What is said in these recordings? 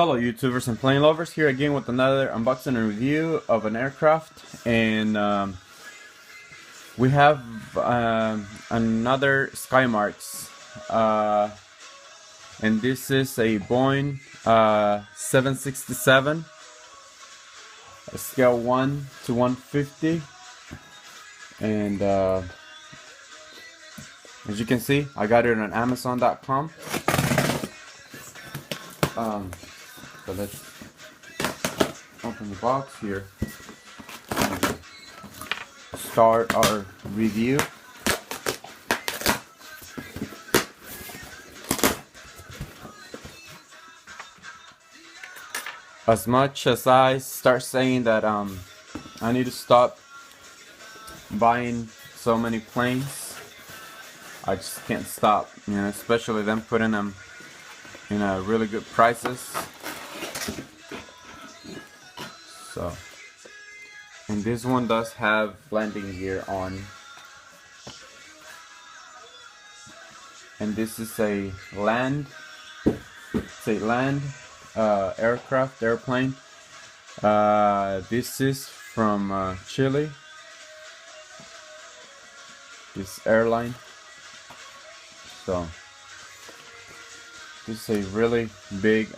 Hello YouTubers and plane lovers, here again with another unboxing and review of an aircraft, and we have another Skymarks, and this is a Boeing 767, a scale 1 to 150, and as you can see, I got it on Amazon.com. So let's open the box here and start our review. As much as I start saying that I need to stop buying so many planes, I just can't stop, you know, especially them putting them in really good prices. So, and this one does have landing gear on, and this is a land airplane. This is from Chile, this airline. So this is a really big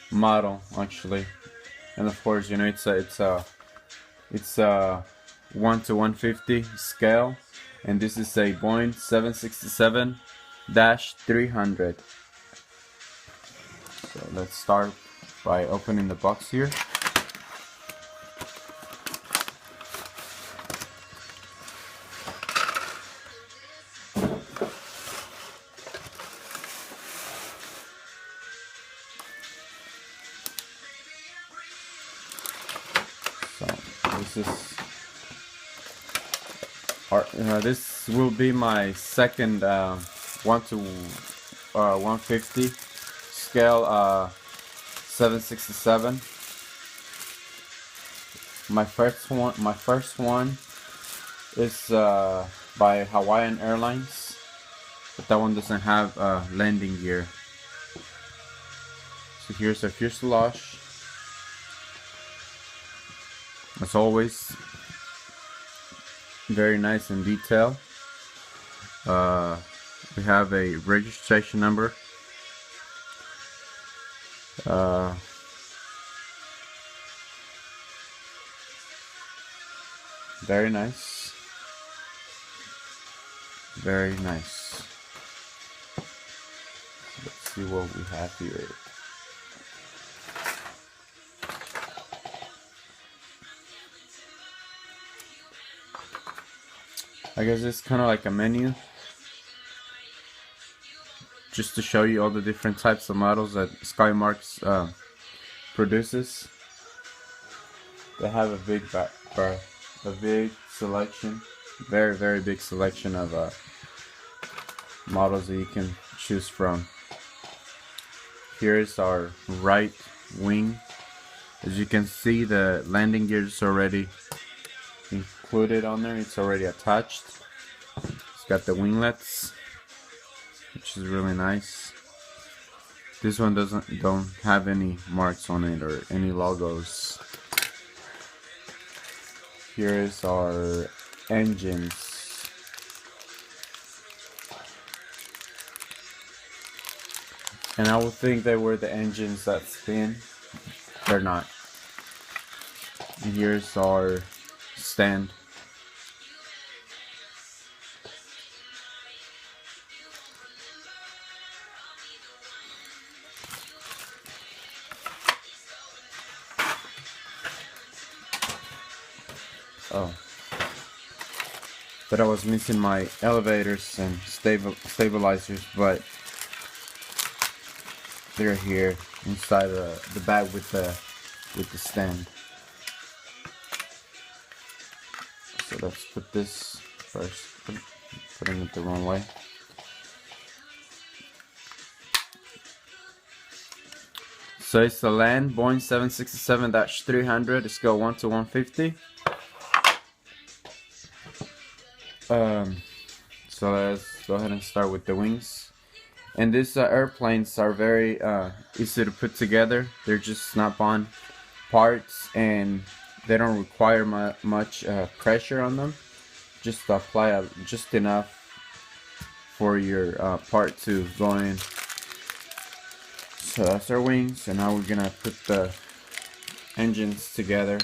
model actually, and of course, you know, it's a 1 to 150 scale, and this is a Boeing 767-300. So let's start by opening the box here. This will be my second 1 to 150 scale 767. My first one is by Hawaiian Airlines, but that one doesn't have landing gear. So here's our fuselage. As always, very nice in detail. We have a registration number. Very nice. Very nice. Let's see what we have here. I guess it's kind of like a menu, just to show you all the different types of models that Skymarks produces. They have a big big selection, very big selection of models that you can choose from. Here's our right wing. As you can see, the landing gear is already included on there. It's already attached. It's got the winglets, which is really nice. This one don't have any marks on it or any logos. Here is our engines. And I would think they were the engines that spin. They're not. And here's our stand. Oh, but I was missing my elevators and stabilizers, but they're here inside the bag with the stand. So let's put this first. Putting it the wrong way. So it's the LAN Boeing 767-300, scale 1 to 150. So let's go ahead and start with the wings. And these airplanes are very easy to put together. They're just snap-on parts, and they don't require much pressure on them. Just apply just enough for your part to go in. So that's our wings, and now we're gonna put the engines together.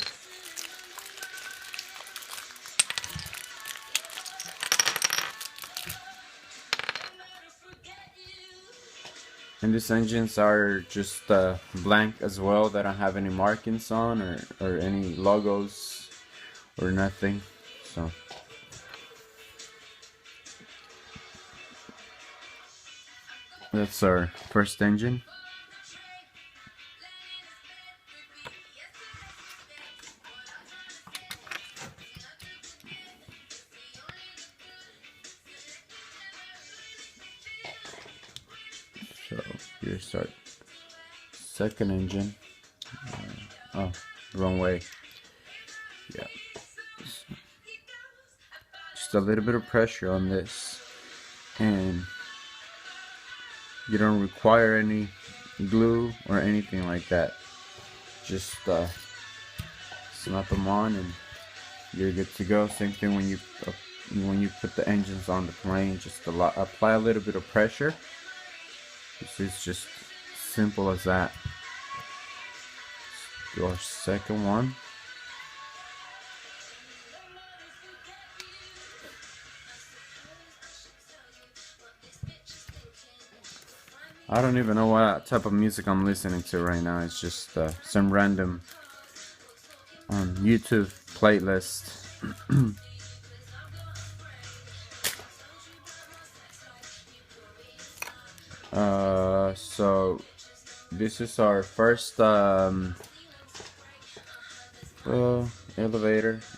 And these engines are just blank as well. They don't have any markings on or any logos or nothing. So that's our first engine. So here start second engine. Oh, wrong way. Yeah. Just a little bit of pressure on this, and you don't require any glue or anything like that. Just snap them on and you're good to go. Same thing when you put the engines on the plane. Just apply a little bit of pressure. This is just simple as that. Let's do our second one. I don't even know what type of music I'm listening to right now. It's just some random YouTube playlist. So this is our first elevator,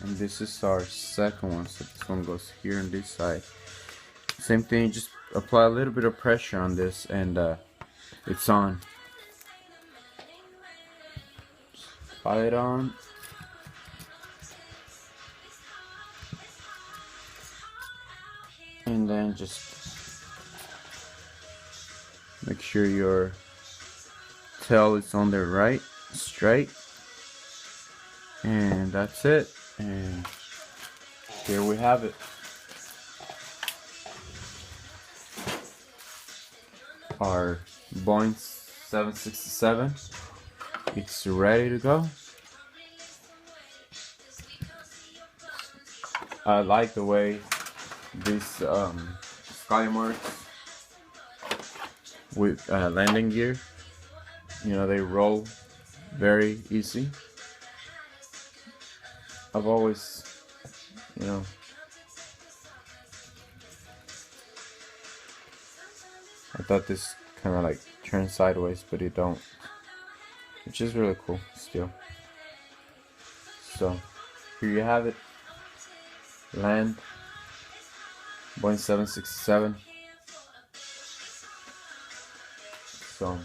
and this is our second one. So this one goes here on this side. Same thing, just apply a little bit of pressure on this, and it's on. Just apply it on. And then just make sure your tail is on there right, straight. And that's it. And here we have it. Our Boeing 767. It's ready to go. I like the way this Skymarks with landing gear, you know, they roll very easy. I've always, you know, I thought this kind of like turns sideways, but it don't, which is really cool still. So here you have it, LAN Boeing 767. So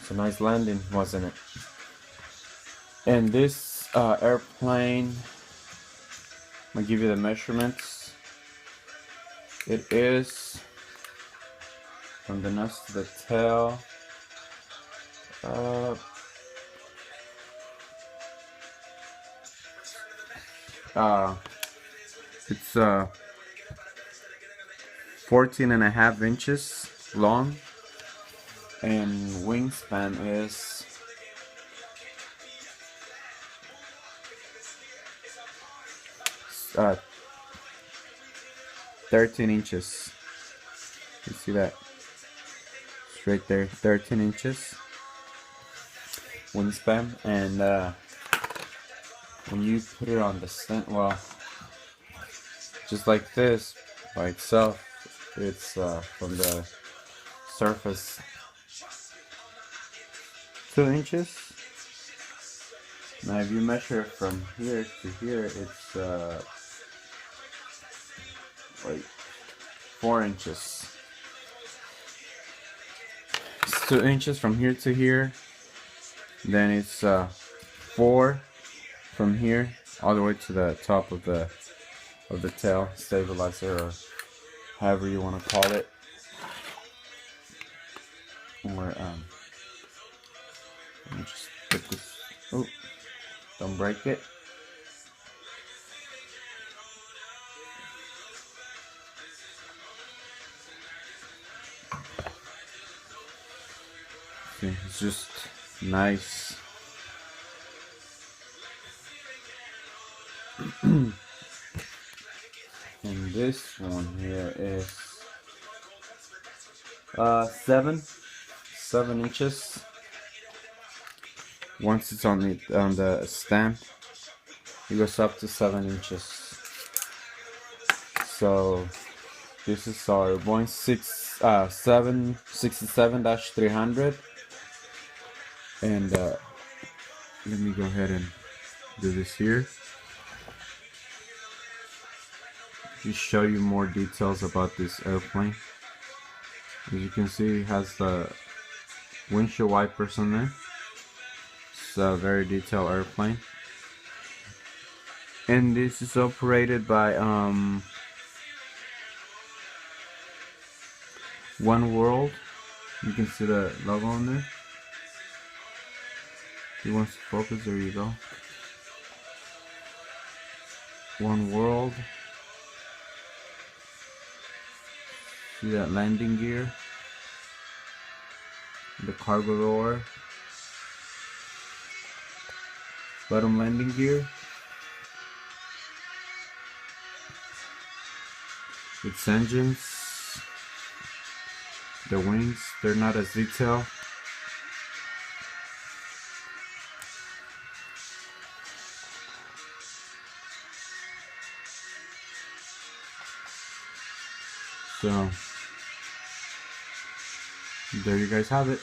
it's a nice landing, wasn't it? And this airplane, I'm gonna give you the measurements. It is from the nose to the tail, it's 14.5 inches long, and wingspan is 13 inches. You see that? It's right there, 13 inches wingspan. And when you put it on the stand, well, just like this by itself, it's from the surface 2 inches. Now if you measure from here to here, it's like 4 inches. It's 2 inches from here to here. Then it's 4 from here all the way to the top of the of the tail stabilizer, or however you want to call it. Or let me just put this. Oh, don't break it. See, it's just nice. And this one here is 7 inches. Once it's on the stand, it goes up to 7 inches. So this is our Boeing 767-300, and let me go ahead and do this here. Just show you more details about this airplane. As you can see, it has the windshield wipers on there. It's a very detailed airplane, and this is operated by One World. You can see the logo on there. If you want to focus, there you go. One World. See that landing gear, the cargo door, bottom landing gear. Its engines, the wings, they're not as detailed. So there you guys have it.